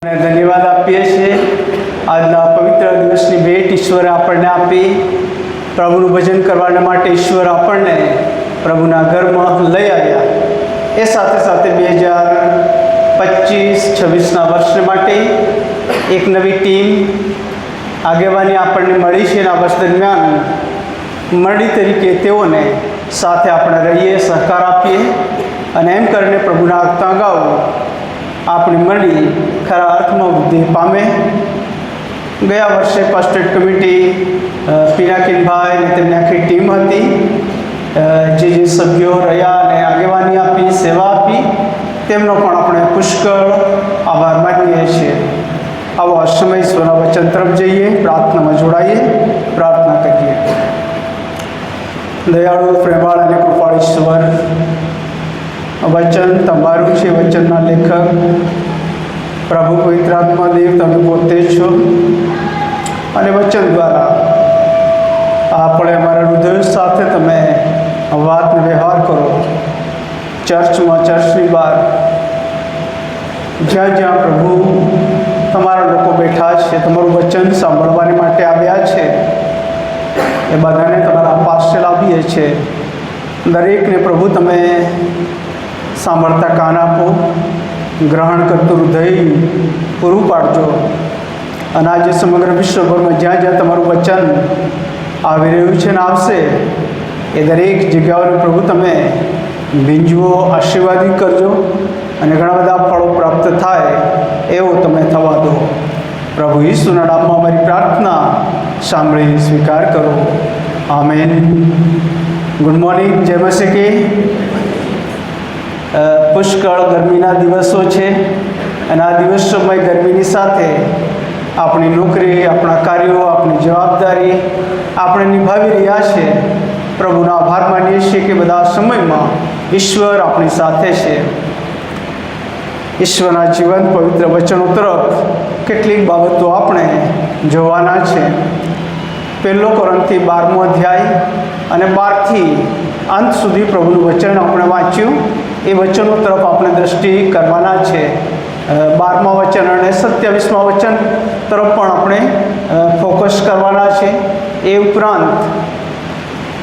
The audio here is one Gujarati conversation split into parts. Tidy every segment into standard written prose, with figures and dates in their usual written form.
ધન્યવાદ આપીએ છીએ આજના પવિત્ર દિવસની ભેટ ઈશ્વરે આપણને આપી. પ્રભુનું ભજન કરવા માટે ઈશ્વર આપણને પ્રભુના ઘરમાં લઈ આવ્યા. એ સાથે સાથે 2025-26ના વર્ષ માટે એક નવી ટીમ આગેવાની આપણને મળી છે. આ વર્ષ દરમિયાન મંડળી તરીકે તેઓને સાથે આપણે રહીએ, સહકાર આપીએ અને એમ કરીને પ્રભુના આગતા ગાઓ આપણી મંડળી ખરા અર્થમાં વૃદ્ધિ પામે. ગયા વર્ષે ફર્સ્ટ એડ કમિટી પિનાકીનભાઈ અને તેમની આખી ટીમ હતી, જે સભ્યો રહ્યા અને આગેવાની આપી, સેવા આપી, તેમનો પણ આપણે પુષ્કળ આભાર માનીએ છીએ. આવો આ સમય ઈશ્વરના વચન તરફ જઈએ, પ્રાર્થનામાં જોડાઈએ, પ્રાર્થના કરીએ. દયાળુ, પ્રેમાળ અને કૃપાળ ઈશ્વર, વચન તમારું છે. વચનના લેખક પ્રભુ પવિત્ર આત્મા દેવ તમે પોતે છો અને વચન દ્વારા આપણે અમારા હૃદય સાથે તમે વાતનો વ્યવહાર કરો. ચર્ચમાં, ચર્ચની બહાર, જ્યાં જ્યાં પ્રભુ તમારા લોકો બેઠા છે, તમારું વચન સાંભળવાની માટે આવ્યા છે, એ બધાને તમારા પાસે લાવીએ છીએ. દરેકને પ્રભુ તમે સાંભળતા કાન આપો, ગ્રહણ કરતું હૃદય પૂરું પાડજો. અને આજે સમગ્ર વિશ્વભરમાં જ્યાં જ્યાં તમારું વચન આવી રહ્યું છે ને આવશે, એ દરેક જગ્યાઓને પ્રભુ તમે ભીંજવો, આશીર્વાદિત કરજો અને ઘણા બધા ફળો પ્રાપ્ત થાય એવું તમે થવા દો. પ્રભુ ઈસુના નામમાં અમારી પ્રાર્થના સાંભળી સ્વીકાર કરો. આમેન. Good morning. જય મસીહ. પુષ્કળ ગરમીના દિવસો છે અને આ દિવસોમાં ગરમીની સાથે આપણી નોકરી, આપણા કાર્યો, આપણી જવાબદારી આપણે નિભાવી રહ્યા છે. પ્રભુનો આભાર માનીએ છીએ કે બધા સમયમાં ઈશ્વર આપણી સાથે છે. ઈશ્વરના જીવન પવિત્ર વચનો તરફ કેટલીક બાબતો આપણે જોવાના છે. 1 કોરિન્થી 12મો અધ્યાય અને 12થી અંત સુધી પ્રભુનું વચન આપણે વાંચ્યું. એ વચનો તરફ આપણે દ્રષ્ટિ કરવાના છે. 12મા વચન અને 27મા વચન તરફ પણ આપણે ફોકસ કરવાના છે. એ ઉપરાંત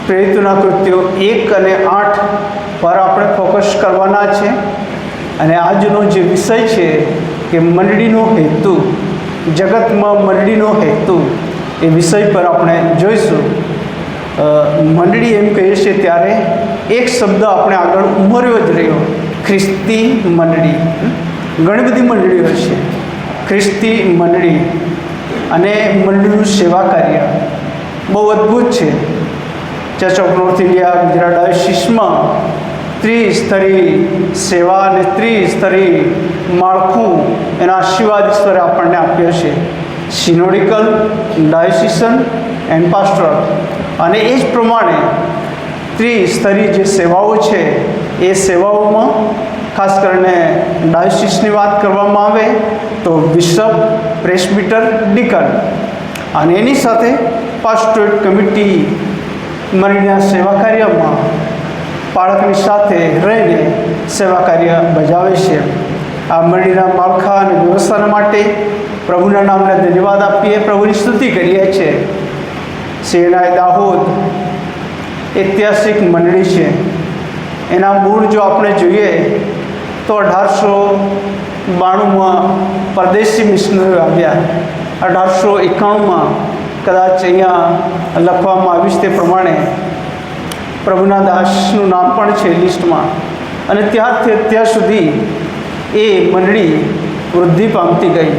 પ્રેરિતોના કૃત્યો 1 અને 8 પર આપણે ફોકસ કરવાના છે. અને આજનો જે વિષય છે કે મંડળીનો હેતુ, જગતમાં મંડળીનો હેતુ, એ વિષય પર આપણે જોઈશું. મંડળી એમ કહીએ છીએ ત્યારે એક શબ્દ આપણે આગળ ઉમેર્યો જ રહ્યો, ખ્રિસ્તી મંડળી. ઘણી બધી મંડળીઓ છે, ખ્રિસ્તી મંડળી અને મંડળીનું સેવા કાર્ય બહુ અદ્ભુત છે. Church of North India Gujarat ડાયોસીસમાં ત્રિસ્તરીય સેવા અને ત્રિસ્તરીય માળખું એના આશીર્વાદ ઈશ્વરે આપણને આપ્યો છે. સિનોડિકલ, ડાયોસીસન એન્ડ પાસ્ટોરલ. અને એ જ પ્રમાણે ત્રિસ્તરીય જે સેવાઓ છે, એ સેવાઓમાં ખાસ કરીને ડાયોસીસની વાત કરવામાં આવે તો બિશપ, પ્રેસ્બિટર, ડીકન અને એની સાથે પાસ્ટોરેટ કમિટી મંડળીના સેવા કાર્યમાં બાળકની સાથે રહીને સેવા કાર્ય બજાવે છે. આ મંડળીના માળખા અને વ્યવસ્થાના માટે પ્રભુના નામને ધન્યવાદ આપીએ, પ્રભુની સ્તુતિ કરીએ છીએ. શેનાય દાહોદ ઐતિહાસિક મંડળી છે. એના મૂળ જો આપણે જોઈએ તો 1892માં પરદેશી મિશનરીઓ આવ્યા. 1891માં કદાચ અહીંયા લખવામાં આવ્યું છે તે પ્રમાણે પ્રભુના દાસનું નામ પણ છે લિસ્ટમાં. અને ત્યારથી અત્યાર સુધી એ મંડળી વૃદ્ધિ પામતી ગઈ.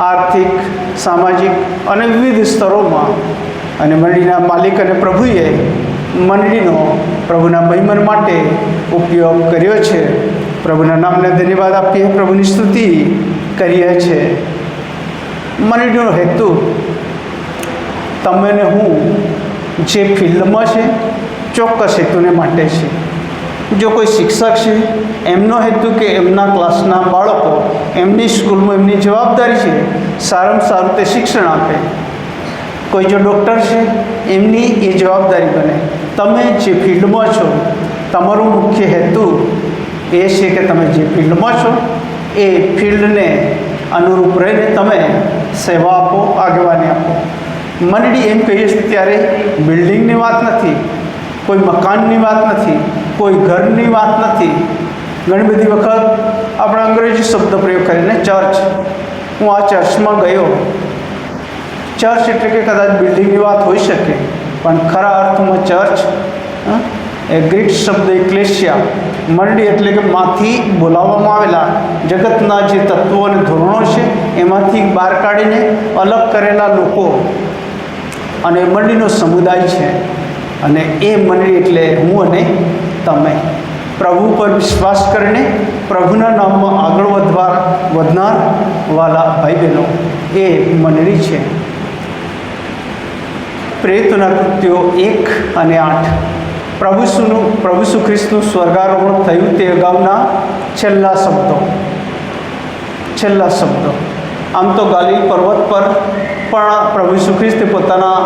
આર્થિક, સામાજિક અને વિવિધ સ્તરોમાં. અને મંડળીના માલિક અને પ્રભુએ મંડળીનો પ્રભુના મહિમન માટે ઉપયોગ કર્યો છે. પ્રભુના નામને ધન્યવાદ આપીએ, પ્રભુની સ્તુતિ કરીએ છીએ. મંડળીનો હેતુ તમે ને હું જે ફિલ્ડમાં છે, ચોક્કસ હેતુને માટે છે. જો કોઈ શિક્ષક છે, એમનો હેતુ કે એમના ક્લાસના બાળકો, એમની સ્કૂલમાં એમની જવાબદારી છે સારામાં સારું તે શિક્ષણ આપે. કોઈ જો ડૉક્ટર છે, એમની એ જવાબદારી બને. તમે જે ફિલ્ડમાં છો, તમારું મુખ્ય હેતુ એ છે કે તમે જે ફિલ્ડમાં છો એ ફિલ્ડને અનુરૂપ રહીને તમે સેવા આપો, આગેવાની આપો. મંડળી એમ કહીએ છીએ ત્યારે બિલ્ડિંગની વાત નથી, કોઈ મકાનની વાત નથી, કોઈ ઘરની વાત નથી. ઘણી બધી વખત આપણે અંગ્રેજી શબ્દ પ્રયોગ કરીને ચર્ચ, હું આ ચર્ચમાં ગયો. ચર્ચ એટલે કે કદાચ બિલ્ડિંગની વાત હોઈ શકે, પણ ખરા અર્થમાં ચર્ચ એ ગ્રીક શબ્દ એક્લેશિયા, મંડળી એટલે કે માંથી બોલાવવામાં આવેલા જગતના જે તત્વો અને ધોરણો છે એમાંથી બહાર કાઢીને અલગ કરેલા લોકો અને મંડળીનો સમુદાય છે. અને એ મંડળી એટલે હું અને તમે, પ્રભુ પર વિશ્વાસ કરીને પ્રભુના નામમાં આગળ વધનાર વાલા ભાઈ બહેનો, એ મંડળી છે. પ્રેરિતોના કૃત્યો 1 અને 8. પ્રભુ ઈસુ ખ્રિસ્તનું સ્વર્ગારોહણ થયું તે અગાઉના છેલ્લા શબ્દો. આમ તો ગાલિલ પર્વત પર પણ પ્રભુ ઈસુ ખ્રિસ્તે પોતાના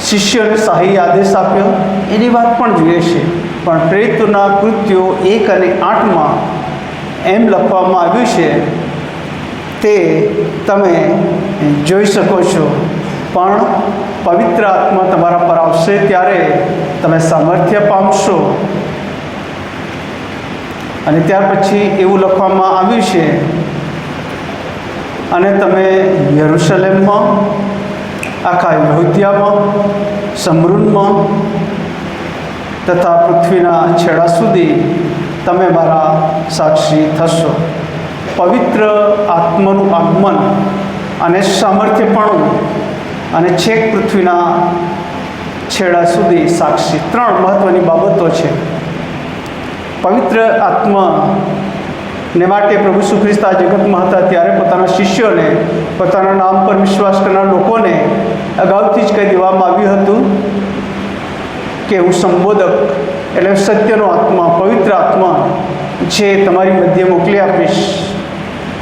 શિષ્યોને શાહી આદેશ આપ્યો, એની વાત પણ જોઈએ છે. પણ પ્રેરિતોના કૃત્યો 1 અને 8માં એમ લખવામાં આવ્યું છે, તે તમે જોઈ શકો છો. પણ પવિત્ર આત્મા તમારા પર આવશે ત્યારે તમે સામર્થ્ય પામશો. અને ત્યાર પછી એવું લખવામાં આવ્યું છે, અને તમે યરુશલેમમાં, આખા યહૂદિયામાં, સમરૂનમાં તથા પૃથ્વીના છેડા સુધી તમે મારા સાક્ષી થશો. પવિત્ર આત્માનું આગમન અને સામર્થ્યપણું અને છેક પૃથ્વીના છેડા સુધી સાક્ષી, 3 મહત્ત્વની બાબતો છે. પવિત્ર આત્માને માટે પ્રભુ ઈસુ ખ્રિસ્ત આ જગતમાં હતા ત્યારે પોતાના શિષ્યોને, પોતાના નામ પર વિશ્વાસ કરનાર લોકોને અગાઉથી જ કહી દેવામાં આવ્યું હતું કે હું સંબોધક એટલે સત્યનો આત્મા, પવિત્ર આત્મા જે તમારી મધ્ય મોકલી આપીશ,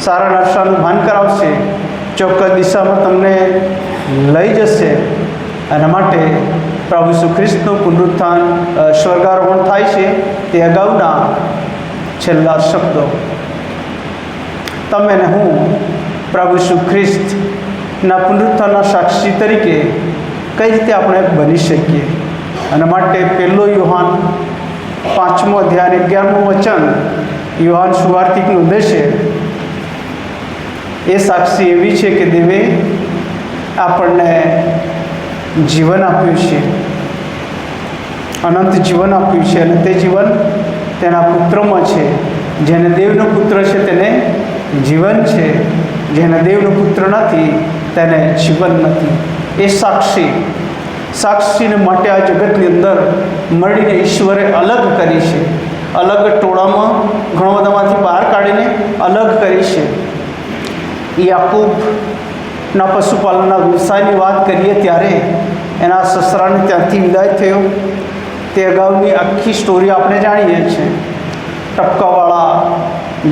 સારા નરસાનું ભાન કરાવશે, ચોક્કસ દિશામાં તમને લઈ જશે. અને માટે પ્રભુ ઈસુ ખ્રિસ્તનું પુનરુત્થાન, સ્વર્ગારોહણ થાય છે તે અગાઉના છેલ્લા શબ્દો. તમે ને હું પ્રભુ ઈસુ ખ્રિસ્તના પુનરુત્થાનના સાક્ષી તરીકે કઈ રીતે આપણે બની શકીએ? અને માટે 1 યોહાન 5મો અધ્યાય 11મું વચન, યોહાન સુવાર્તિકનું ઉદ્દેશ્ય એ સાક્ષી એવી છે કે દેવે આપણને જીવન આપ્યું છે, અનંત જીવન આપ્યું છે. અને તે જીવન તેના પુત્રમાં છે. જેને દેવનો પુત્ર છે તેને જીવન છે, જેને દેવનો પુત્ર નથી તેને જીવન નથી. એ સાક્ષીને માટે આ જગતની અંદર મળીને ઈશ્વરે અલગ કરી છે. અલગ ટોળામાં ઘણા બધામાંથી બહાર કાઢીને અલગ કરી છે. યાકૂબના પશુપાલનના વ્યવસાયની વાત કરીએ ત્યારે એના સસરાને ત્યાંથી વિદાય થયો. તે અગાઉની આખી સ્ટોરી આપણે જાણીએ છીએ. ટપકાવાળા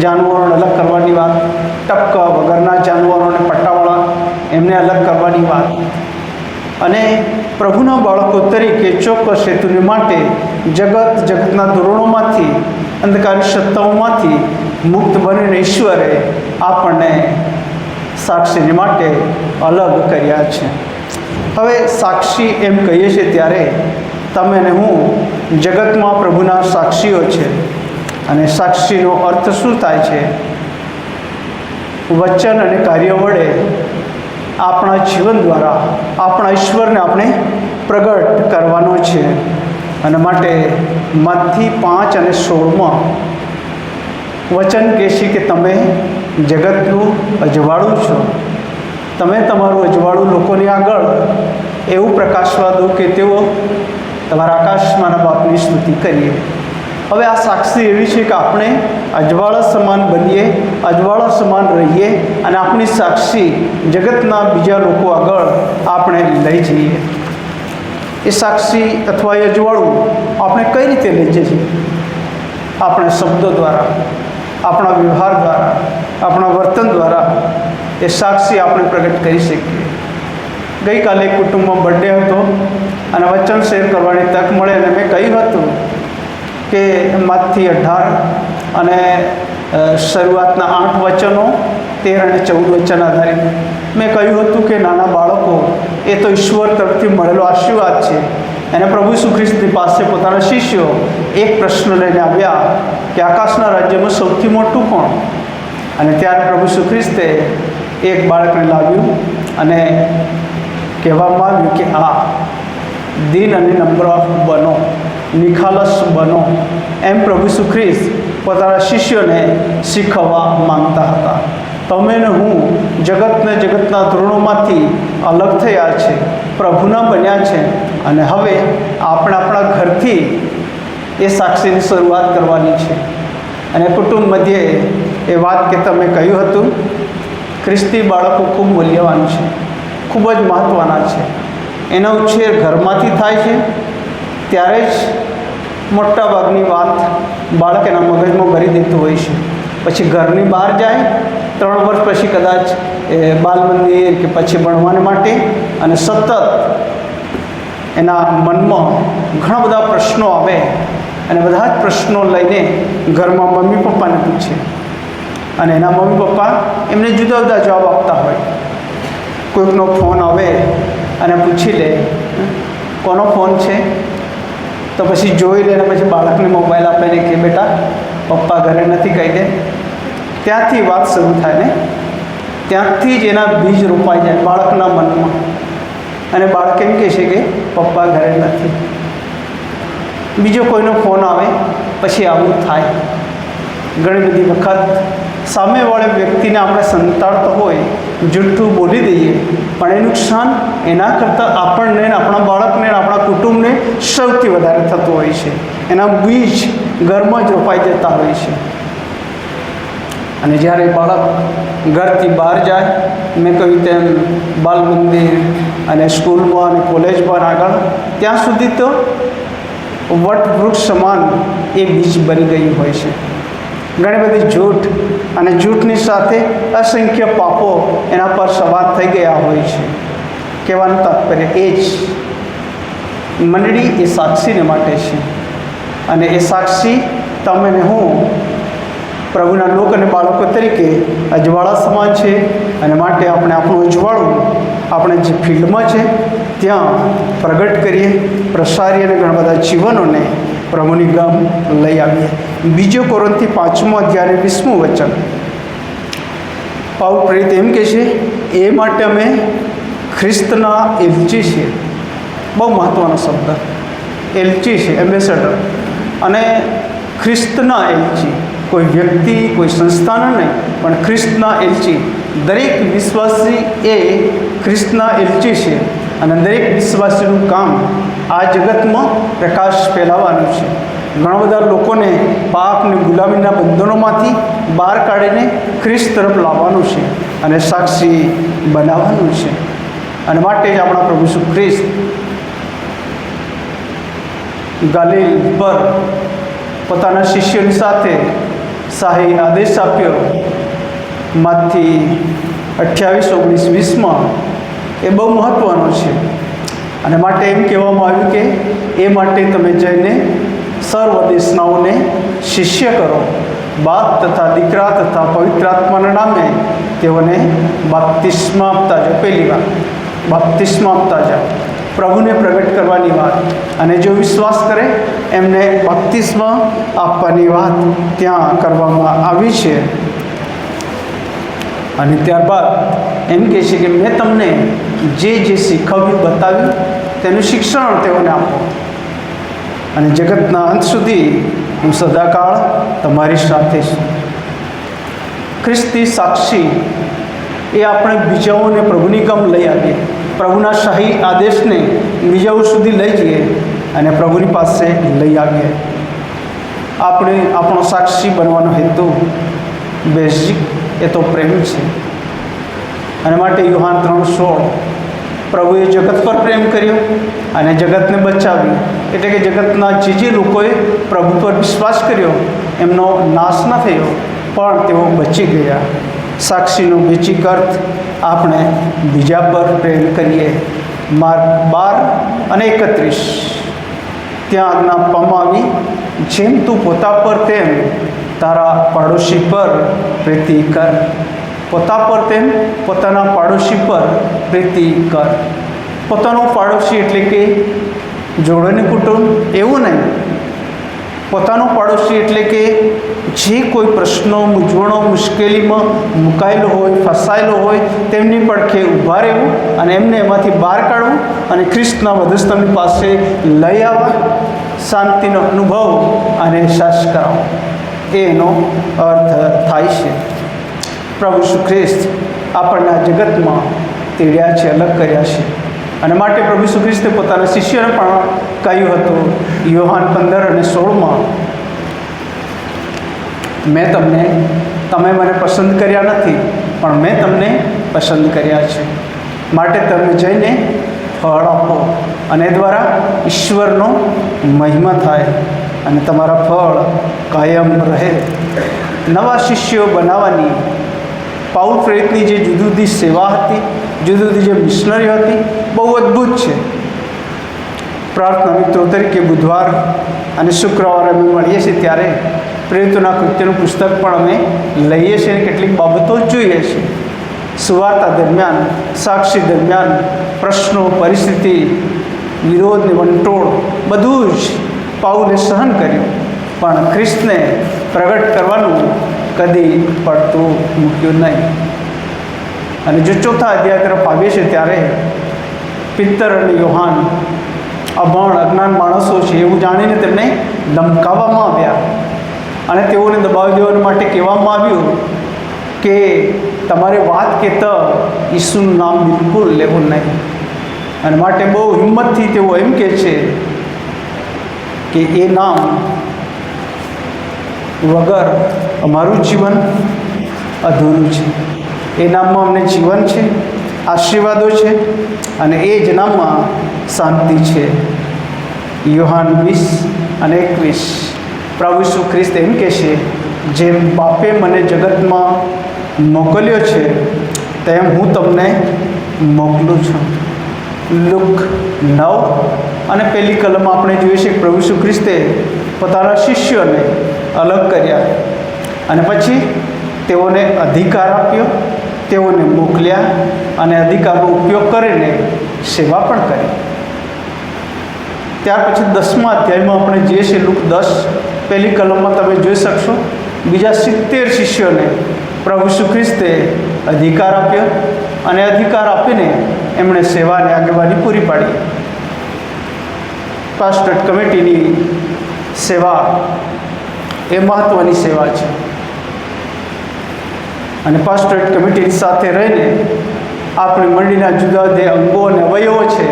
જાનવરોને અલગ કરવાની વાત, ટપકા વગરના જાનવરોને પટ્ટાવાળા એમને અલગ કરવાની વાત. અને પ્રભુના બાળકો તરીકે ચોક્કસ હેતુને માટે જગતના ધોરણોમાંથી, અંધકારની સત્તાઓમાંથી મુક્ત બનીને ઈશ્વરે આપણને સાક્ષીને માટે અલગ કર્યા છે. હવે સાક્ષી એમ કહીએ છીએ ત્યારે તમે ને હું જગતમાં પ્રભુના સાક્ષીઓ છે. અને સાક્ષીનો અર્થ શું થાય છે? વચન અને કાર્ય વડે આપણા જીવન દ્વારા આપણા ઈશ્વરને આપણે પ્રગટ કરવાનો છે. અને માટે મત્થી 5 અને 16માં વચન કહેશે કે તમે જગતનું અજવાળું છો. તમે તમારું અજવાળું લોકોની આગળ એવું પ્રકાશવા દો કે તેઓ તમારા આકાશમાંના બાપની સ્તુતિ કરીએ. હવે આ સાક્ષી એવી છે કે આપણે અજવાળા સમાન બનીએ, અજવાળા સમાન રહીએ અને આપણી સાક્ષી જગતના બીજા લોકો આગળ આપણે લઈ જઈએ. એ સાક્ષી અથવા એ અજવાળું આપણે કઈ રીતે લઈ જઈએ? આપણે શબ્દો દ્વારા, આપણા વ્યવહાર દ્વારા, આપણા વર્તન દ્વારા એ સાક્ષી આપણે પ્રગટ કરી શકીએ. ગઈકાલે કુટુંબમાં બર્થડે હતો અને વચન શેર કરવાની તક મળે અને મેં કહ્યું હતું કે 5 થી 18 અને શરૂઆતના 8 વચનો 13 અને 14 વચન આધારિત મેં કહ્યું હતું કે નાના બાળકો એ તો ઈશ્વર તરફથી મળેલો આશીર્વાદ છે. અને પ્રભુ ઈસુ ખ્રિસ્તની પાસે પોતાના શિષ્યો એક પ્રશ્ન લઈને આવ્યા કે આકાશના રાજ્યમાં સૌથી મોટું કોણ? અને ત્યારે પ્રભુ ઈસુ ખ્રિસ્તે એક બાળકને લાવ્યું અને કહેવામાં આવ્યું કે આ દીન અને નમ્ર બનો, નિખાલસ બનો. એમ પ્રભુ ઈસુ ખ્રિસ્ત પોતાના શિષ્યોને શીખવવા માંગતા હતા. તમે ને હું જગતના ધોરણોમાંથી અલગ થયા છે, પ્રભુના બન્યા છે, અને હવે આપણે આપણા ઘરથી એ સાક્ષીની શરૂઆત કરવાની છે. અને કુટુંબ મધ્યે એ વાત કે તમે કહ્યું હતું, ખ્રિસ્તી બાળકો ખૂબ મૂલ્યવાન છે, ખૂબ જ મહત્ત્વના છે. એનો ઉછેર ઘરમાંથી થાય છે, ત્યારે જ મોટાભાગની વાત બાળક એના મગજમાં ભરી દેતું હોય છે. પછી ઘરની બહાર જાય, 3 વર્ષ પછી કદાચ એ બાલ મંદિર કે પછી ભણવાને માટે, અને સતત એના મનમાં ઘણા બધા પ્રશ્નો આવે, અને બધા જ પ્રશ્નો લઈને ઘરમાં મમ્મી પપ્પાને પૂછે, અને એના મમ્મી પપ્પા એમને જુદા જુદા જવાબ આપતા હોય. કોઈકનો ફોન આવે અને પૂછી લે કોનો ફોન છે, તો પછી જોઈ લે, અને પછી બાળકને મોબાઈલ આપે ને કે બેટા પપ્પા ઘરે નથી કહી દે. ત્યાંથી વાત શરૂ થાય ને, ત્યાંથી જ એના બીજ રોપાઈ જાય બાળકના મનમાં, અને બાળક એમ કહે છે કે પપ્પા ઘરે નથી. બીજો કોઈનો ફોન આવે પછી આવું થાય. ઘણી બધી વખત સામેવાળા વ્યક્તિને આપણે સંતાડતો હોય, જૂઠું બોલી દઈએ, પણ એ નુકસાન એના કરતાં આપણને, આપણા બાળકને, આપણા કુટુંબને સૌથી વધારે થતું હોય છે. એના બીજ ઘરમાં જ રોપાઈ જતા હોય છે. અને જ્યારે બાળક ઘરથી બહાર જાય, મેં કહ્યું તેમ બાલ મંદિર અને સ્કૂલમાં અને કોલેજમાં આગળ, ત્યાં સુધી તો વટવૃક્ષ સમાન એ બીજ બની ગયું હોય છે. ઘણી બધી જૂઠ, અને જૂઠની સાથે અસંખ્ય પાપો એના પર સવાર થઈ ગયા હોય છે. કહેવાનું તાત્પર્ય એ જ, મંડળી એ સાક્ષીને માટે છે, અને એ સાક્ષી તમે ને હું પ્રભુના લોક અને બાળકો તરીકે અજવાળા સમાન છે. અને માટે આપણે આપણું અજવાળું આપણે જે ફિલ્ડમાં છે ત્યાં પ્રગટ કરીએ, પ્રસારીએ, અને ઘણા બધા જીવનોને પ્રભુની ગામ લઈ આવીએ. 2 કોરિન્થી 5મો અધ્યાય 20મું વચન, પાઉલ પ્રેરિત એમ કહે છે, એ માટે અમે ખ્રિસ્તના એલચી છીએ. બહુ મહત્ત્વનો શબ્દ, એલચી છે, એમ્બેસેડર. અને ખ્રિસ્તના એલચી, કોઈ વ્યક્તિ, કોઈ સંસ્થાના નહીં, પણ ખ્રિસ્તના એલચી. દરેક વિશ્વાસી એ ખ્રિસ્તના એલચી છે, અને દરેક વિશ્વાસીનું કામ આ જગતમાં પ્રકાશ ફેલાવવાનું છે. ઘણા બધા લોકોને પાપની ગુલામીના બંધનોમાંથી બહાર કાઢીને ખ્રિસ્ત તરફ લાવવાનું છે, અને સાક્ષી બનાવવાનું છે. અને માટે જ આપણા પ્રભુ ઈસુ ખ્રિસ્ત ગાલિલ પર પોતાના શિષ્યોની સાથે શાહી આદેશ આપ્યો. માથી 28:19-20માં એ બહુ મહત્ત્વનો છે. અને માટે એમ કહેવામાં આવ્યું કે એ માટે તમે જઈને સર્વ દેશનાઓને શિષ્ય કરો, બાપ તથા દીકરા તથા પવિત્ર આત્માના નામે તેઓને બાપ્તિસ્મા આપતા જાઓ. પહેલી વાત, બાપ્તિસ્મા આપતા જાઓ, પ્રભુને પ્રગટ કરવાની વાત. અને જો વિશ્વાસ કરે એમને બાપ્તિસ્મા આપવાની વાત ત્યાં કરવામાં આવી છે. અને ત્યારબાદ એમ કહે છે કે મેં તમને જે શીખવ્યું, બતાવ્યું, તેનું શિક્ષણ તેઓને આપો, અને જગતના અંત સુધી હું સદાકાળ તમારી સાથે છું. ખ્રિસ્તી સાક્ષી એ આપણે બીજાઓને પ્રભુની ગમ લઈ આવીએ, પ્રભુના શાહી આદેશને બીજાઓ સુધી લઈ જઈએ, અને પ્રભુની પાસે લઈ આવીએ. આપણે આપણો સાક્ષી બનવાનો હેતુ બેઝિક એ તો પ્રેમ છે. અને માટે યોહાન 3:16, પ્રભુએ જગત પર પ્રેમ કર્યો અને જગતને બચાવ્યું. એટલે કે જગતના જે લોકોએ પ્રભુ પર વિશ્વાસ કર્યો એમનો નાશ ન થયો, પણ તેઓ બચી ગયા. સાક્ષીનો બેચિક અર્થ આપણે બીજા પર પ્રેમ કરીએ. માર્ક 12:31 ત્યાં આજ્ઞા આપવામાં આવી, જેમ તું પોતા પર તેમ તારા પાડોશી પર પ્રીતિ કર. પોતા પર તેમ પોતાના પાડોશી પર પ્રીતિ કર. પોતાનો પાડોશી એટલે કે જોડેનું કુટુંબ એવું નહીં. પોતાનો પાડોશી એટલે કે જે કોઈ પ્રશ્નો, મૂંઝવણો, મુશ્કેલીમાં મુકાયેલો હોય, ફસાયેલો હોય તેમની પડખે ઊભા રહેવું અને એમને એમાંથી બહાર કાઢવું અને ખ્રિસ્તના વધસ્તંભની પાસે લઈ આવવા, શાંતિનો અનુભવ અને અહેસાસ કરાવો, એનો અર્થ થાય છે. પ્રભુ ઈસુ ખ્રિસ્ત આપણને આ જગતમાં તેડ્યા છે, અલગ કર્યા છે અને માટે પ્રભુ ઈસુ ખ્રિસ્તે પોતાના શિષ્યોને પણ કહ્યું હતું, યોહાન 15:16, તમે મને પસંદ કર્યા નથી, પણ મેં તમને પસંદ કર્યા છે, માટે તમે જઈને ફળ આપો અને એ દ્વારા ઈશ્વરનો મહિમા થાય અને તમારા ફળ કાયમ રહે. નવા શિષ્યો બનાવવાની પાઉલ પ્રેરિતની જે જુદી જુદી સેવા હતી, જુદી જુદી જે મિશનરી હતી, બહુ અદ્ભુત છે. પ્રાર્થના મિત્રો તરીકે બુધવાર અને શુક્રવારે અમે મળીએ છીએ ત્યારે પ્રેરિતોના કૃત્યનું પુસ્તક પણ અમે લઈએ છીએ અને કેટલીક બાબતો જોઈએ છીએ. સુવાર્તા દરમિયાન, સાક્ષી દરમિયાન પ્રશ્નો, પરિસ્થિતિ, વિરોધને વંટોળ બધું જ પાઉલે સહન કર્યું, પણ ખ્રિસ્તને પ્રગટ કરવાનું કદી પડતું મૂક્યું નહીં. અને જો ચોથા અધ્યાય તરફ આવીએ છીએ ત્યારે પિત્તર અને યોહાન અભણ, અજ્ઞાન માણસો છે એવું જાણીને તેમને ધમકાવવામાં આવ્યા અને તેઓને દબાવી દેવા માટે કહેવામાં આવ્યું કે તમારે વાત કહેતા ઈસુનું નામ બિલકુલ લેવું નહીં. અને માટે બહુ હિંમતથી તેઓ એમ કહે છે કે એ નામ વગર અમારું જીવન અધૂરું છે. એ નામમાં અમને જીવન છે, આશીર્વાદો છે અને એ જ નામમાં શાંતિ છે. યોહાન 20:21 પ્રભુ ઈસુ ખ્રિસ્ત એમ કહે છે, જેમ બાપે મને જગતમાં મોકલ્યો છે તેમ હું તમને મોકલું છું. લુક 9 અને પહેલી કલમમાં આપણે જોઈએ છીએ કે પ્રભુ ઈસુ ખ્રિસ્તે પોતાના શિષ્યોને અલગ કર્યા અને પછી તેઓને અધિકાર આપ્યો, તેઓને મોકલ્યા અને અધિકારનો ઉપયોગ કરીને સેવા પણ કરી. ત્યાર પછી 10મા અધ્યાયમાં આપણે જોઈએ છીએ, લુક 10 પહેલી કલમમાં તમે જોઈ શકશો, બીજા 70 શિષ્યોને પ્રભુ ઈસુ ખ્રિસ્તે અધિકાર આપ્યો અને અધિકાર આપીને એમણે સેવાને આગેવાની પૂરી પાડી. પાસ્ટરેટ કમિટીની સેવા એ મહત્ત્વની સેવા છે અને પાસ્ટરેટ કમિટીની સાથે રહીને આપણી મંડળીના જુદા જુદા અંગો અને અવયવો છે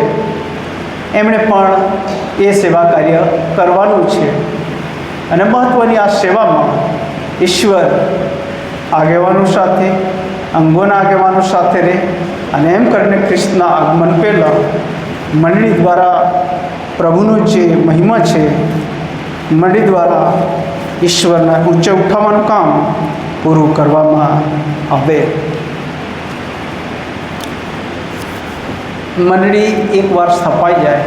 એમણે પણ એ સેવા કાર્ય કરવાનું છે. અને મહત્ત્વની આ સેવામાં ઈશ્વર આગેવાનો સાથે, અંગોના આગેવાનો સાથે રહે અને એમ કરીને ખ્રિસ્તના આગમન પહેલાં મંડળી દ્વારા પ્રભુનો જે મહિમા છે, મંડળી દ્વારા ઈશ્વરના ઊંચે ઉઠાવવાનું કામ પૂરું કરવામાં આવે. મંડળી એકવાર સ્થપાઈ જાય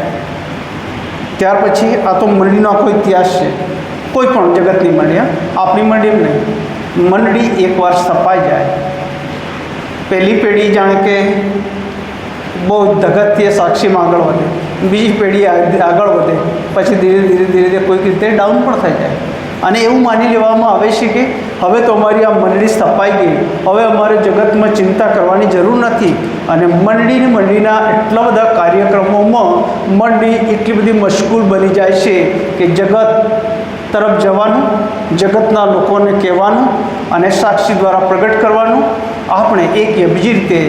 ત્યાર પછી આ તો મંડળીનો આખો ઇતિહાસ છે. કોઈ પણ જગતની મંડળી, આપણી મંડળી નહીં, મંડળી એકવાર સ્થપાઈ જાય, પહેલી પેઢી જાણે કે બહુ ધગતથી સાક્ષીમાં આગળ વધે, બીજી પેઢી આગળ વધે, પછી ધીરે ધીરે કોઈક રીતે ડાઉન પણ થઈ જાય અને એવું માની લેવામાં આવે છે કે હવે તો અમારી આ મંડળી સ્થપાઈ ગઈ, હવે અમારે જગતમાં ચિંતા કરવાની જરૂર નથી. અને મંડળીના એટલા બધા કાર્યક્રમોમાં મંડળી એટલી બધી મશગુલ બની જાય છે કે જગત તરફ જવાનું, જગતના લોકોને કહેવાનું અને સાક્ષી દ્વારા પ્રગટ કરવાનું આપણે એક કે બીજી રીતે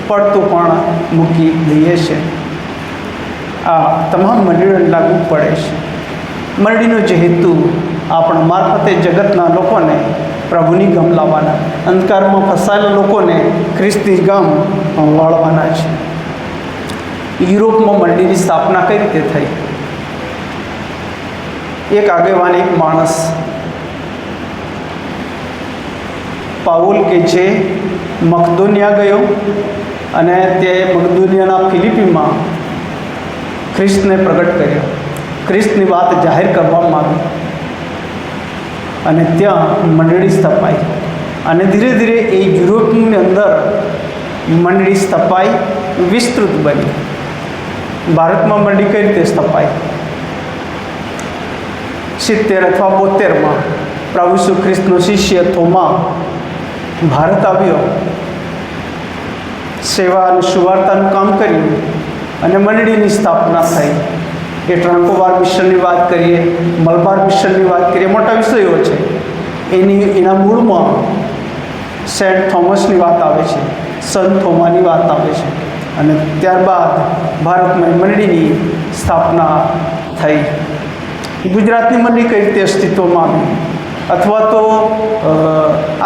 પડતું પણ મૂકી દઈએ છીએ. આ તમામ મંડળીઓને લાગુ પડે છે. મંડળીનો જે હેતુ આપણા મારફતે જગતના લોકોને પ્રભુની ગમ લાવવાના, અંધકારમાં ફસાયેલા લોકોને ખ્રિસ્તી ગમ વાળવાના છે. યુરોપમાં મંડળીની સ્થાપના કઈ રીતે થઈ? એક આગેવાન, એક માણસ પાઉલ કે જે મકદોનિયા ગયો અને તે મકદોનિયાના ફિલિપીમાં ખ્રિસ્તને પ્રગટ કર્યો, ખ્રિસ્તની વાત જાહેર કરવામાં આવી અને ત્યાં મંડળી સ્થપાઈ. અને ધીરે ધીરે એ યુરોપની અંદર મંડળી સ્થપાઈ, વિસ્તૃત બની. ભારતમાં મંડળી કઈ રીતે સ્થપાઈ? 70 અથવા 72માં પ્રભુ ઈસુ ખ્રિસ્તનો શિષ્ય થોમા ભારત આવ્યો, સેવા અને સુવાર્તાનું કામ કર્યું અને મંડળીની સ્થાપના થઈ. એ ટ્રાન્કોબાર મિશનની વાત કરીએ, મલબાર મિશનની વાત કરીએ, મોટા વિષયો છે. એના મૂળમાં સેન્ટ થોમસની વાત આવે છે, સંત થોમાની વાત આવે છે. અને ત્યારબાદ ભારતમાં મંડળીની સ્થાપના થઈ. ગુજરાતની મંડળી કઈ રીતે અસ્તિત્વમાં આવી, અથવા તો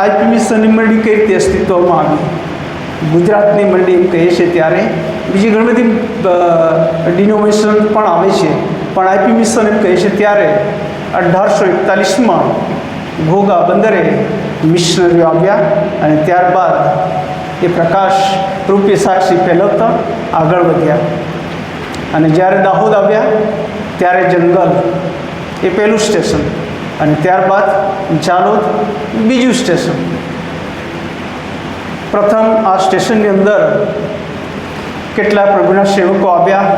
આઈપી મિશનની મંડળી કઈ રીતે અસ્તિત્વમાં આવી? ગુજરાતની મંડળી એમ કહીએ છીએ ત્યારે બીજી ઘણી બધી ડિનોમિનેશન પણ આવે છે, પણ આઈપી મિશન એમ કહીએ છીએ ત્યારે 1841માં ઘોઘા બંદરે મિશનરીઓ આવ્યા અને ત્યારબાદ એ પ્રકાશ રૂપે સાક્ષી ફેલાવતા આગળ વધ્યા. અને જ્યારે દાહોદ આવ્યા ત્યારે જંગલ એ પહેલું સ્ટેશન, અને ત્યારબાદ જાલોદ બીજું સ્ટેશન. પ્રથમ આ સ્ટેશનની અંદર કેટલા પ્રભુના સેવકો આવ્યા.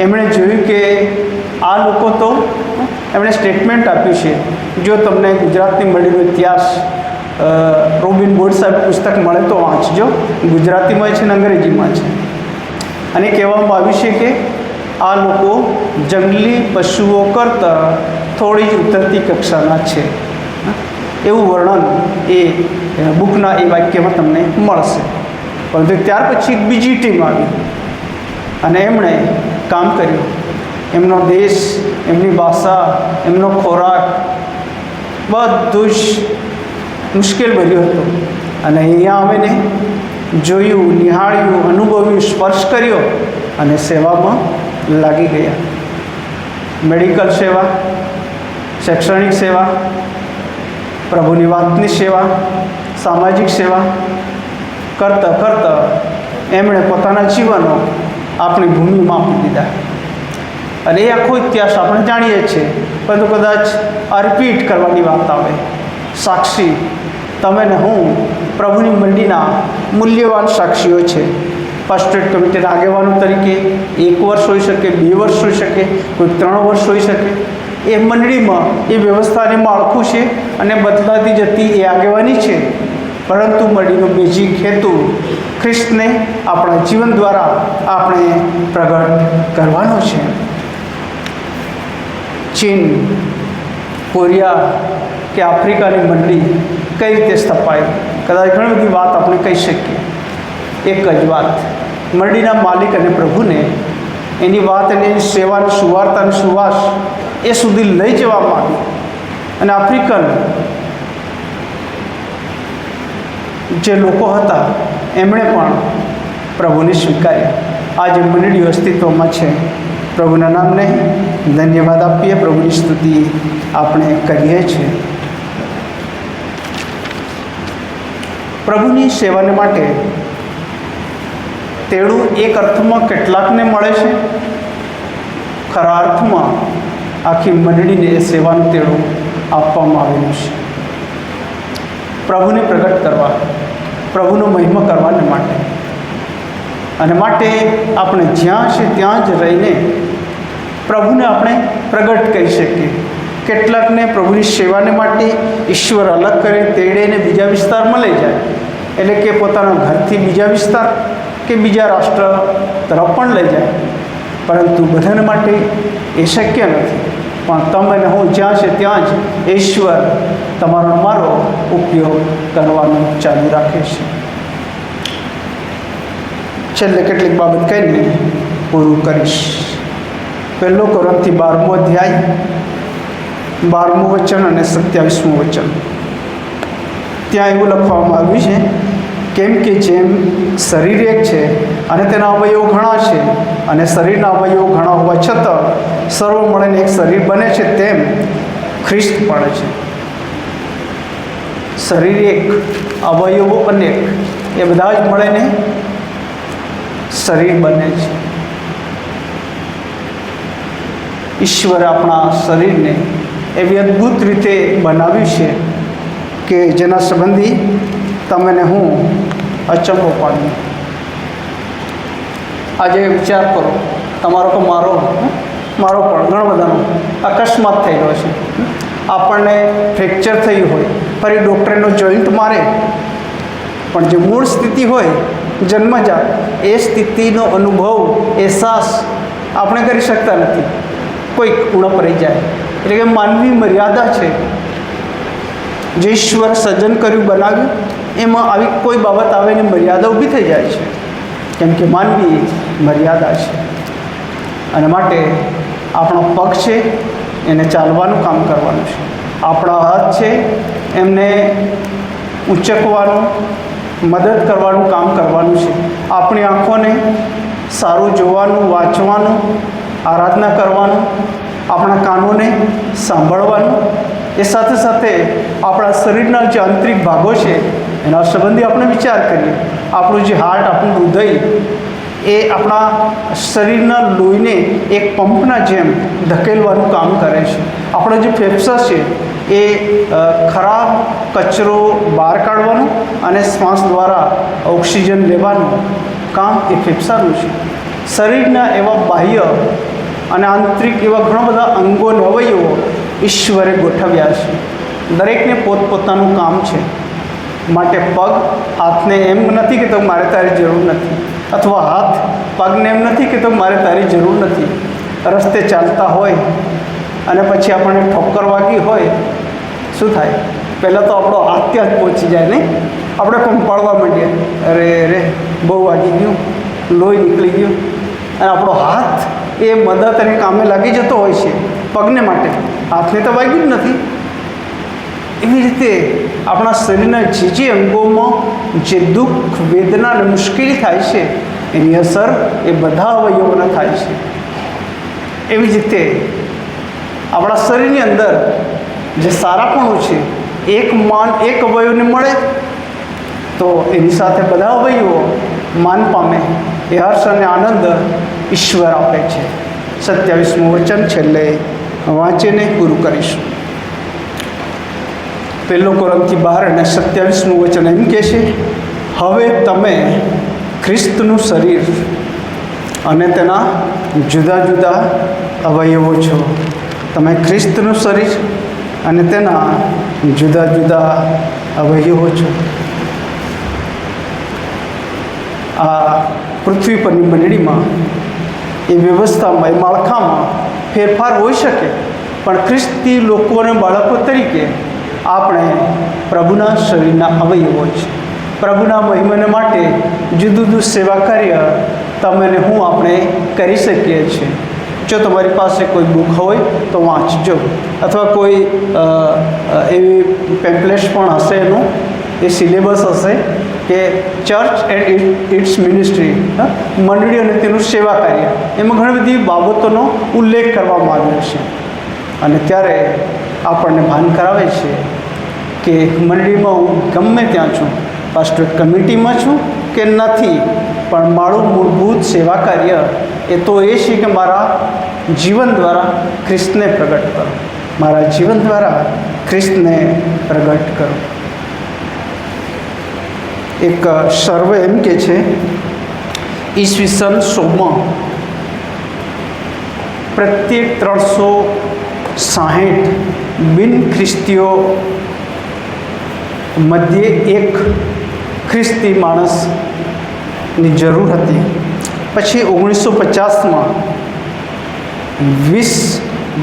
એમણે જોયું કે આ લોકો તો, એમણે સ્ટેટમેન્ટ આપ્યું છે, જો તમને ગુજરાતની મંડળીનો ઇતિહાસ રોબિન બોર્ડ સાહેબ પુસ્તક મળે તો વાંચજો. ગુજરાતીમાં છે ને અંગ્રેજીમાં છે. અને કહેવામાં આવ્યું છે કે આ લોકો જંગલી પશુઓ કરતાં થોડી જ ઉતરતી કક્ષાના છે. એવું વર્ણન એ બુકના એ વાક્યમાં તમને મળશે. પરંતુ ત્યાર પછી બીજી ટીમ આવી અને એમણે કામ કર્યું. એમનો દેશ, એમની ભાષા, એમનો ખોરાક બધું જ મુશ્કેલ ભર્યું હતું. અને અહીંયા આવીને જોયું, નિહાળ્યું, અનુભવ્યું, સ્પર્શ કર્યો અને સેવામાં લાગી ગયા. મેડિકલ સેવા, શૈક્ષણિક સેવા, પ્રભુની વાતની સેવા, સામાજિક સેવા કરતાં કરતાં એમણે પોતાના જીવનો આપણી ભૂમિમાં આપી દીધા. અને એ આખો ઇતિહાસ આપણે જાણીએ છીએ, પરંતુ કદાચ આ રિપીટ કરવાની વાત આવે. સાક્ષી તમે ને હું પ્રભુની મંડળીના મૂલ્યવાન સાક્ષીઓ છે. પાસ્ટરેટ કમિટીના આગેવાનો તરીકે 1 વર્ષ હોઈ શકે, 2 વર્ષ હોઈ શકે, કોઈ 3 વર્ષ હોઈ શકે. એ મંડળીમાં એ વ્યવસ્થાને માળખું છે અને બદલાતી જતી એ આગેવાની છે. પરંતુ મંડળીનો બેઝિક હેતુ ખ્રિસ્તને આપણા જીવન દ્વારા આપણે પ્રગટ કરવાનો છે. ચીન, કોરિયા કે આફ્રિકાની મંડળી કઈ રીતે સ્થપાઈ? કદાચ ઘણી બધી વાત આપણે કહી શકીએ. એક જ વાત, મંડળીના માલિક અને પ્રભુને એની વાત અને એની સેવાની સુવાર્તા અને સુવાસ એ સુધી લઈ જવામાં આવી. અને આફ્રિકન જે લોકો હતા એમણે પણ પ્રભુને સ્વીકાર્યા. આજે મંડળીઓ અસ્તિત્વમાં છે. પ્રભુના નામને ધન્યવાદ આપીએ, પ્રભુની સ્તુતિ આપણે કરીએ છીએ. પ્રભુની સેવાને માટે તેડું એક અર્થમાં કેટલાકને મળે છે. ખરા અર્થમાં આખી મંડળીને એ સેવાનું તેડું આપવામાં આવેલું છે. પ્રભુને પ્રગટ કરવા, પ્રભુનો મહિમા કરવાને માટે. અને માટે આપણે જ્યાં છે ત્યાં જ રહીને પ્રભુને આપણે પ્રગટ કરી શકીએ. કેટલાકને પ્રભુની સેવાને માટે ઈશ્વર અલગ કરે, તેડેને બીજા વિસ્તારમાં લઈ જાય, એટલે કે પોતાના ઘરથી બીજા વિસ્તાર કે બીજા રાષ્ટ્ર તરફ પણ લઈ જાય. પરંતુ બધાને માટે એ શક્ય નથી. પણ તમે ને હું જ્યાં છે ત્યાં જ ઈશ્વર તમારો મારો ઉપયોગ કરવાનું ચાલુ રાખે છે. છેલ્લે કેટલીક બાબત કહીને પૂરું કરીશ. 1 કોરિન્થી 12મો અધ્યાય 12મું વચન અને 27મું વચન. ત્યાં એવું લખવામાં આવ્યું છે, કેમ કે જેમ શરીર એક છે અને તેના અવયવો ઘણા છે, અને શરીરના અવયવો ઘણા હોવા છતાં સર્વ મળીને એક શરીર બને છે, તેમ ખ્રિસ્ત પણ છે. શરીર એક, અવયવો અનેક, એ બધા જ મળીને શરીર બને છે. ઈશ્વરે આપણા શરીરને એવી અદ્ભુત રીતે બનાવ્યું છે કે જેના સંબંધી તમને હું અચંબો પાડું. આજે વિચાર કરો, તમારો કે મારો પણ ઘણા બધાનો અકસ્માત થયેલો છે. આપણને ફ્રેક્ચર થયું હોય, ફરી ડૉક્ટરનો જોઈન્ટ મારે, પણ જે મૂળ સ્થિતિ હોય જન્મજાત, એ સ્થિતિનો અનુભવ, અહેસાસ આપણે કરી શકતા નથી. કોઈક ઉણપ રહી જાય. એટલે કે માનવી મર્યાદા છે. જે ઈશ્વર સર્જન કર્યું, બનાવ્યું, એમાં આવી કોઈ બાબત આવે ને મર્યાદા ઊભી થઈ જાય છે. કેમ કે માનવી મર્યાદા છે. અને માટે આપણો પગ છે એને ચાલવાનું કામ કરવાનું છે. આપણા હાથ છે એમને ઊંચકવાનું, મદદ કરવાનું કામ કરવાનું છે. આપણી આંખોને સારું જોવાનું, વાંચવાનું, આરાધના કરવાનું, આપણા કાનોને સાંભળવાનું, એ સાથે સાથે આપણા શરીરના જે આંતરિક ભાગો છે એના સંબંધી આપણે વિચાર કરીએ. આપણું જે હાર્ટ, આપણું હૃદય, એ આપણા શરીરના લોહીને એક પંપના જેમ ધકેલવાનું કામ કરે છે. આપણો જે ફેફસા છે એ ખરાબ કચરો બહાર કાઢવાનું અને શ્વાસ દ્વારા ઓક્સિજન લેવાનું કામ એ ફેફસાનું છે. શરીરના એવા બાહ્ય અને આંતરિક એવા ઘણા બધા અંગો અને અવયવો ઈશ્વરે ગોઠવ્યા છે. દરેકને પોતપોતાનું કામ છે. માટે પગ હાથને એમ નથી કે તો મારે તારી જરૂર નથી, અથવા હાથ પગને એમ નથી કે તો મારે તારી જરૂર નથી. રસ્તે ચાલતા હોય અને પછી આપણને ઠોક્કર વાગી હોય, શું થાય? પહેલાં તો આપણો હાથ ત્યાં જ પહોંચી જાય ને, આપણે કંપાળવા માંડીએ, અરે રે બહુ વાગી ગયું, લોહી નીકળી ગયું. અને આપણો હાથ એ મદદ અને કામે લાગી જતો હોય છે પગને માટે, હાથને તો વાગ્યું જ નથી. એવી રીતે આપણા શરીરના જે અંગોમાં જે દુઃખ, વેદના અને મુશ્કેલી થાય છે એની અસર એ બધા અવયવોને થાય છે. એવી જ રીતે આપણા શરીરની અંદર જે સારાપણું છે, એક અવયવને મળે તો એની સાથે બધા અવયવો માન પામે. એ હર્ષ અને આનંદ ઈશ્વર આપે છે. 27મું વચન છેલ્લે વાંચીને પૂરું કરીશું. 1 કોરિન્થી 12 અને 27મું વચન એમ કહે છે, હવે તમે ખ્રિસ્તનું શરીર અને તેના જુદા જુદા અવયવો છો. તમે ખ્રિસ્તનું શરીર અને તેના જુદા જુદા અવયવો છો. આ પૃથ્વી પરની મંડળીમાં એ વ્યવસ્થામાં, એ માળખામાં ફેરફાર હોઈ શકે, પણ ખ્રિસ્તી લોકો અને બાળકો તરીકે આપણે પ્રભુના શરીરના અવયવો છે. પ્રભુના મહિમાને માટે જુદું જુદું સેવા કાર્ય તમે ને હું આપણે કરી શકીએ છીએ. જો તમારી પાસે કોઈ બુક હોય તો વાંચજો, અથવા કોઈ એવી પેમ્પલેટ્સ પણ હશે, એનું એ સિલેબસ હશે કે ચર્ચ એન્ડ ઇટ્સ મિનિસ્ટ્રી, મંડળી અને તેનું સેવા કાર્ય. એમાં ઘણી બધી બાબતોનો ઉલ્લેખ કરવામાં આવ્યો છે. અને ત્યારે આપણને ભાન કરાવે છે કે મંડળીમાં હું ગમે ત્યાં છું, પાસ્ટર કમિટીમાં છું કે નથી, પણ મારું મૂળભૂત સેવા કાર્ય એ તો એ છે કે મારા જીવન દ્વારા ખ્રિસ્તને પ્રગટ કરો, મારા જીવન દ્વારા ખ્રિસ્તને પ્રગટ કરો. એક સર્વે એમ કે છે, ઈસવીસન 100માં પ્રત્યેક 360 બિન ખ્રિસ્તીઓ મધ્યે એક ખ્રિસ્તી માણસની જરૂર હતી. પછી 1950માં 20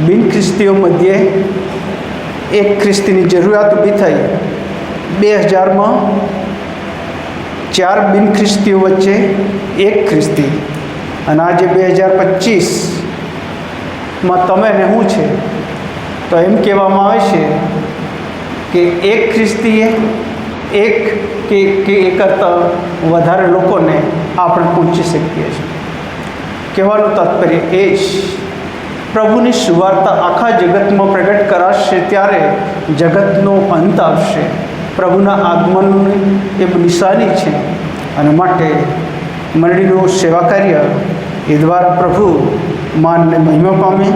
બિન ખ્રિસ્તીઓ મધ્યે એક ખ્રિસ્તીની જરૂરિયાત ઊભી થઈ. 2000માં 4 બિન ખ્રિસ્તીઓ વચ્ચે એક ખ્રિસ્તી. અને આજે 2025માં તમે ને હું છે તો એમ કહેવામાં આવે છે કે એક ખ્રિસ્તીએ એક કે એક કરતાં વધારે લોકોને આપણે પહોંચી શકીએ છીએ. કહેવાનું તાત્પર્ય એ જ, પ્રભુની સુવાર્તા આખા જગતમાં પ્રગટ કરાશે ત્યારે જગતનો અંત આવશે. પ્રભુના આગમનની એ નિશાની છે. અને માટે મંડળીનું સેવા કાર્ય એ દ્વારા પ્રભુ માનને મહિમા પામે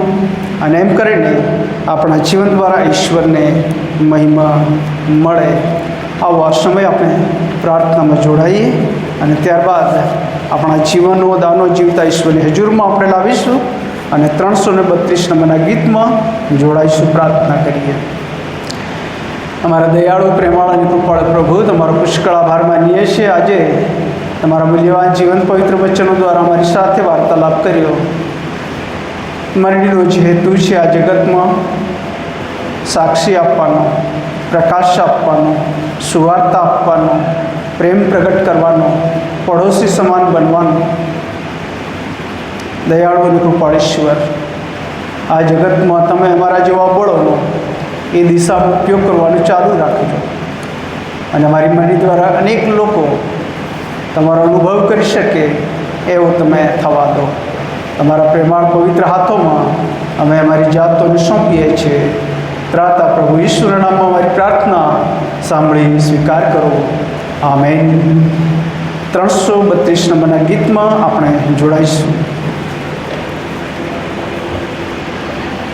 અને એમ કરીને આપણા જીવન દ્વારા ઈશ્વરને મહિમા મળે. આવો આ સમય આપણે પ્રાર્થનામાં જોડાઈએ અને ત્યારબાદ આપણા જીવનનો દાનો જીવતા ઈશ્વરની હજુરમાં આપણે લાવીશું અને 332 નંબરના ગીતમાં જોડાઈશું. પ્રાર્થના કરીએ. અમારા દયાળુ પ્રેમાળ અને કૃપાળ પ્રભુ, તમારો પુષ્કળ આભાર માનીએ છીએ. આજે તમારા મૂલ્યવાન જીવન પવિત્ર વચનો દ્વારા અમારી સાથે વાર્તાલાપ કર્યો. મરણીનો જે હેતુ છે આ જગતમાં સાક્ષી આપવાનો, પ્રકાશ આપવાનો, સુવાર્તા આપવાનો, પ્રેમ પ્રગટ કરવાનો, પડોશી સમાન બનવાનો. દયાળુ અને કૃપાળ ઈશ્વર, આ જગતમાં તમે અમારા જેવા બળોનો એ દિશામાં ઉપયોગ કરવાનું ચાલુ રાખજો અને અમારી મરણી દ્વારા અનેક લોકો તમારો અનુભવ કરી શકે એવો તમે થવા દો. તમારા પ્રેમાળ પવિત્ર હાથોમાં અમે અમારી જાતોને સોંપીએ છીએ. ત્રાતા પ્રભુ ઈશ્વરના નામમાં અમારી પ્રાર્થના સાંભળી સ્વીકાર કરો. આમેન. 332 નંબરના ગીતમાં આપણે જોડાઈશું.